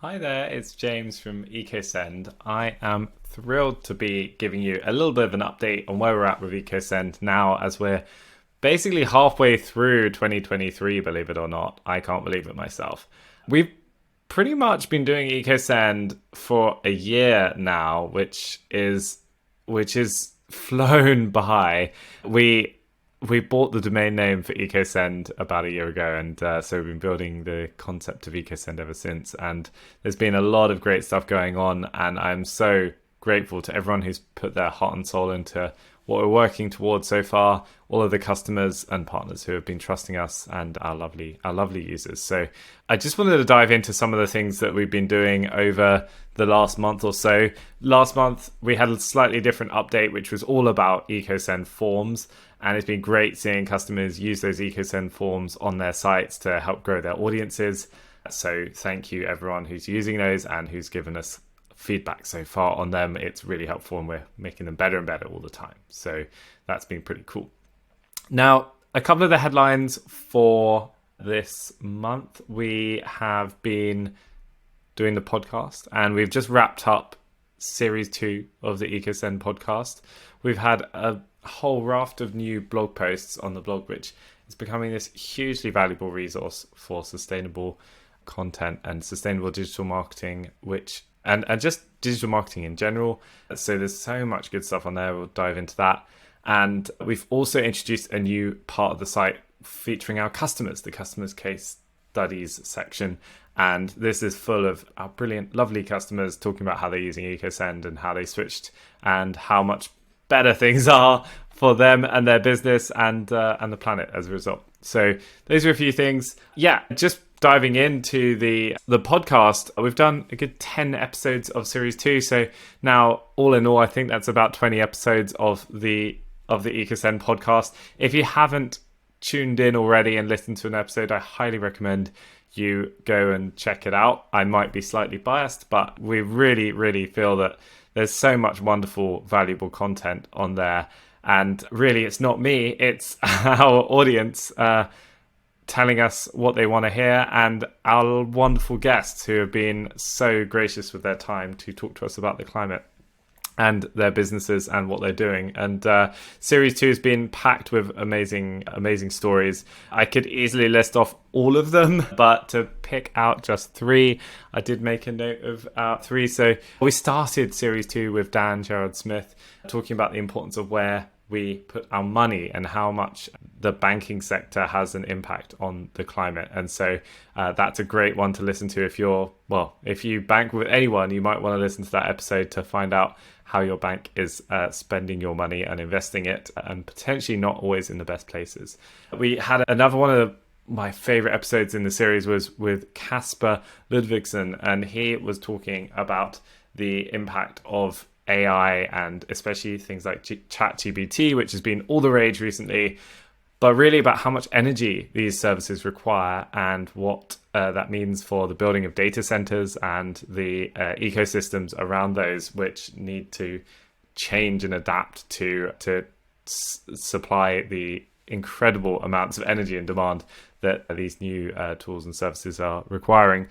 Hi there, it's James from EcoSend. I am thrilled to be giving you a little bit of an update on where we're at with EcoSend now as we're basically halfway through 2023, believe it or not. I can't believe it myself. We've pretty much been doing EcoSend for a year now, which is flown by. We bought the domain name for EcoSend about a year ago, and so we've been building the concept of EcoSend ever since. And there's been a lot of great stuff going on, and I'm so grateful to everyone who's put their heart and soul into what we're working towards so far, all of the customers and partners who have been trusting us, and our lovely users. So I just wanted to dive into some of the things that we've been doing over the last month or so. Last month we had a slightly different update, which was all about EcoSend forms, and it's been great seeing customers use those EcoSend forms on their sites to help grow their audiences. So thank you everyone who's using those and who's given us feedback so far on them. It's really helpful, and we're making them better and better all the time. So that's been pretty cool. Now, a couple of the headlines for this month. We have been doing the podcast, and we've just wrapped up series 2 of the EcoSend podcast. We've had a whole raft of new blog posts on the blog, which is becoming this hugely valuable resource for sustainable content and sustainable digital marketing, and just digital marketing in general. So there's so much good stuff on there. We'll dive into that. And we've also introduced a new part of the site featuring our customers, the customers case studies section. And this is full of our brilliant, lovely customers talking about how they're using EcoSend and how they switched and how much better things are for them and their business and the planet as a result. So those are a few things. Yeah, just diving into the podcast, we've done a good 10 episodes of series 2. So now, all in all, I think that's about 20 episodes of the EcoSend podcast. If you haven't tuned in already and listened to an episode, I highly recommend you go and check it out. I might be slightly biased, but we really, really feel that there's so much wonderful, valuable content on there. And really, it's not me, it's our audience telling us what they want to hear, and our wonderful guests who have been so gracious with their time to talk to us about the climate and their businesses and what they're doing. And series 2 has been packed with amazing stories. I could easily list off all of them, but to pick out just 3, I did make a note of 3. So we started series 2 with Dan Gerard Smith talking about the importance of where we put our money and how much the banking sector has an impact on the climate. And so that's a great one to listen to if you bank with anyone. You might want to listen to that episode to find out how your bank is spending your money and investing it, and potentially not always in the best places. We had another one of my favorite episodes in the series was with Casper Ludvigsen, and he was talking about the impact of AI and especially things like ChatGPT, which has been all the rage recently, but really about how much energy these services require and what that means for the building of data centers and the ecosystems around those, which need to change and adapt to supply the incredible amounts of energy and demand that these new tools and services are requiring.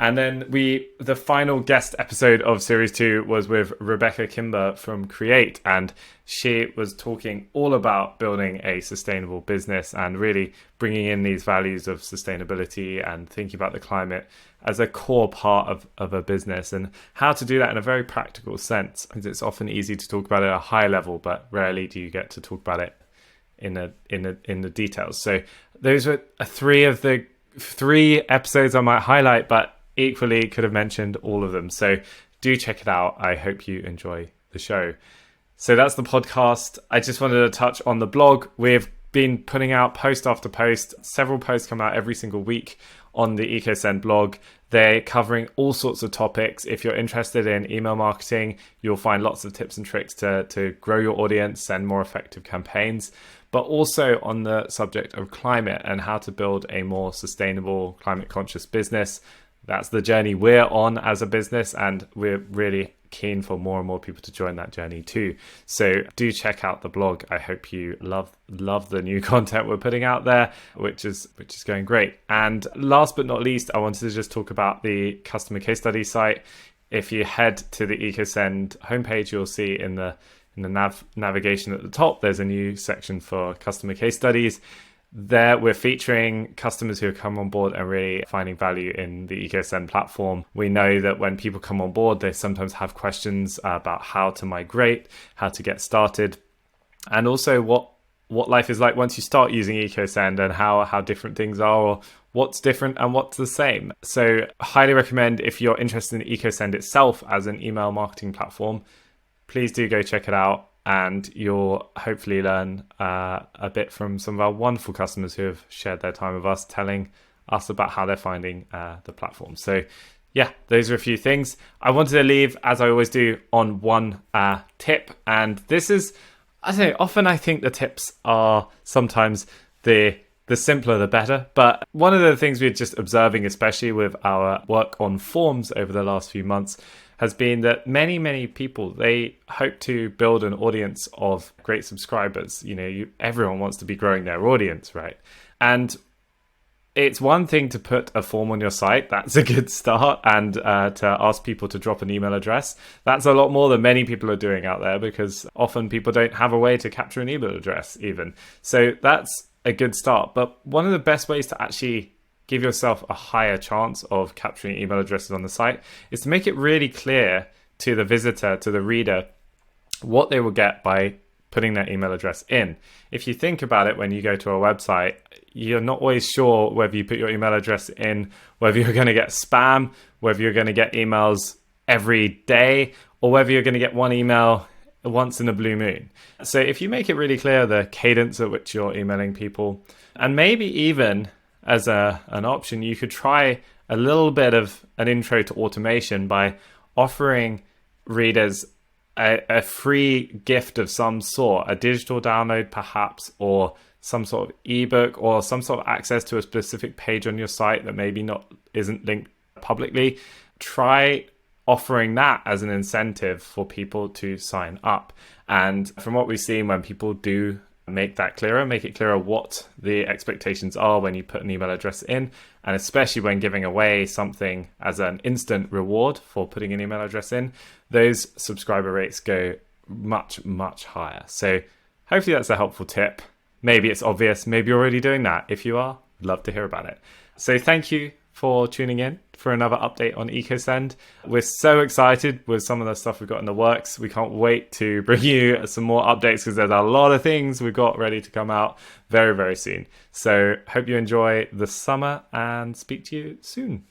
And then the final guest episode of series 2 was with Rebecca Kimber from Create, and she was talking all about building a sustainable business and really bringing in these values of sustainability and thinking about the climate as a core part of a business, and how to do that in a very practical sense. Because it's often easy to talk about it at a high level, but rarely do you get to talk about it in the details. So those were 3 of the 3 episodes I might highlight, but equally could have mentioned all of them. So do check it out. I hope you enjoy the show. So that's the podcast. I just wanted to touch on the blog. We've been putting out post after post. Several posts come out every single week on the EcoSend blog. They're covering all sorts of topics. If you're interested in email marketing, you'll find lots of tips and tricks to grow your audience and more effective campaigns, but also on the subject of climate and how to build a more sustainable, climate conscious business. That's the journey we're on as a business, and we're really keen for more and more people to join that journey too. So do check out the blog. I hope you love the new content we're putting out there, which is going great. And last but not least, I wanted to just talk about the customer case study site. If you head to the EcoSend homepage, you'll see in the navigation at the top, there's a new section for customer case studies. There, we're featuring customers who have come on board and really finding value in the EcoSend platform. We know that when people come on board, they sometimes have questions about how to migrate, how to get started, and also what life is like once you start using EcoSend and how different things are, or what's different and what's the same. So highly recommend, if you're interested in EcoSend itself as an email marketing platform, please do go check it out. And you'll hopefully learn a bit from some of our wonderful customers who have shared their time with us, telling us about how they're finding the platform. So yeah, those are a few things. I wanted to leave, as I always do, on one tip. And this is, often I think the tips are sometimes the simpler the better. But one of the things we're just observing, especially with our work on forms over the last few months, has been that many people, they hope to build an audience of great subscribers. Everyone wants to be growing their audience, right? And it's one thing to put a form on your site. That's a good start. And to ask people to drop an email address. That's a lot more than many people are doing out there, because often people don't have a way to capture an email address even. So that's a good start. But one of the best ways to actually give yourself a higher chance of capturing email addresses on the site is to make it really clear to the visitor, to the reader, what they will get by putting their email address in. If you think about it, when you go to a website, you're not always sure whether you put your email address in, whether you're going to get spam, whether you're going to get emails every day, or whether you're going to get one email once in a blue moon. So if you make it really clear the cadence at which you're emailing people, and maybe even as an option, you could try a little bit of an intro to automation by offering readers a free gift of some sort, a digital download perhaps, or some sort of ebook, or some sort of access to a specific page on your site that maybe isn't linked publicly. Try offering that as an incentive for people to sign up. And from what we've seen, when people do make it clearer what the expectations are when you put an email address in, and especially when giving away something as an instant reward for putting an email address in, those subscriber rates go much higher. So hopefully that's a helpful tip. Maybe it's obvious, maybe you're already doing that. If you are, I'd love to hear about it. So thank you for tuning in for another update on EcoSend. We're so excited with some of the stuff we've got in the works. We can't wait to bring you some more updates, because there's a lot of things we've got ready to come out very soon. So hope you enjoy the summer, and speak to you soon.